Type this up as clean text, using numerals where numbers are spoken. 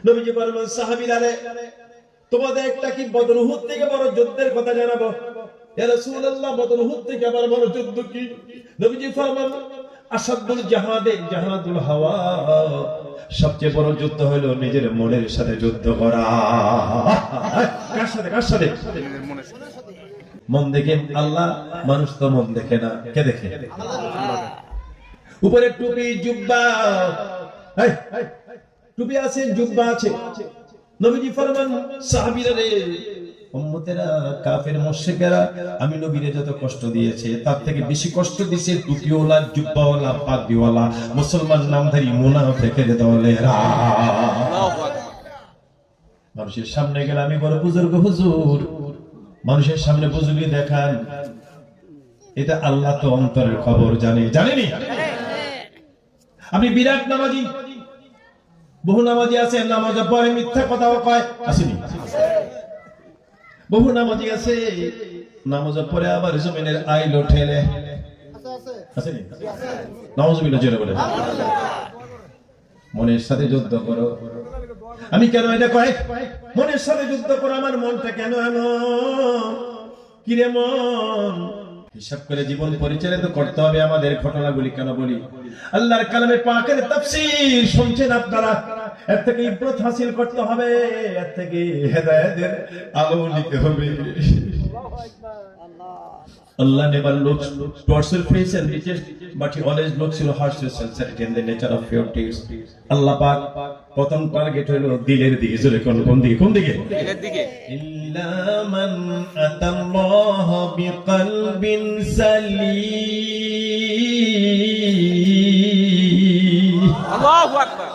নবীজি বললেন সাহাবীরা রে তোমাদের একটা কি বদর উহুদ থেকে বড় যুদ্ধের কথা জানাবো ইয়া রাসূলুল্লাহ বদর উহুদ থেকে আবার বড় যুদ্ধ কি নবীজি ফরমান আসাদুল জাহাদে জাহাদুল হাওয়া সবচেয়ে বড় যুদ্ধ হলো নিজের মনের সাথে যুদ্ধ করা কার সাথে মন দেখে আল্লাহ মানুষ তো মন দেখে না কে দেখে আল্লাহ উপরে টুপি জুব্বা টুপি আছে জুব্বা আছে নবীজি ফরমান সাহাবীরা রে উম্মতেরা কাফের মুশরিকেরা আমি নবীরে যত কষ্ট দিয়েছে তার থেকে বেশি কষ্ট দিয়েছে টুপিওয়ালা জুব্বাওয়ালা পাগড়িওয়ালা মুসলমান নামধারী মুনাফিকের দলেরা আল্লাহু আকবার মানুষের সামনে গেলে আমি বড় বুজুর্গ হুজুর মানুষের সামনে বুজুর্গি দেখান এটা আল্লাহ তো অন্তরের খবর জানেনি আপনি বিরাট নামাজি বহু নামাজি আছে নামাজ পড়ে মিথ্যা কথাও কয় আসেনি বহু নামাজি আছে নামাজ পড়ে আবার জমিনের আইলো ঠেলে আসেনি নাউজুবিল্লাহ জোরে বলে মনের সাথে যুদ্ধ করো আমি কেন এটা কয় মনের সাথে যুদ্ধ করো আমার মনটা কেন এমন কিরে মন হিসাব করে জীবন পরিচালিত করতে হবে আমাদের ঘটনাগুলি কেন বলি আল্লাহর কালামে পাকের তাফসীর শুনছেন আপনারা এর থেকে ইবরত হাসিল করতে হবে এর থেকে হেদায়েতের আলো নিতে হবে Allah never looks towards your face and riches, but He always looks your heart, your sincerity, and the nature of your deeds. Allah পাক প্রথম টার্গেট হলো দিলের দিকে জোরে কোন দিকে দিলের দিকে ইল্লা মান আতাল্লাহ বিকলবিন সালিম আল্লাহু আকবার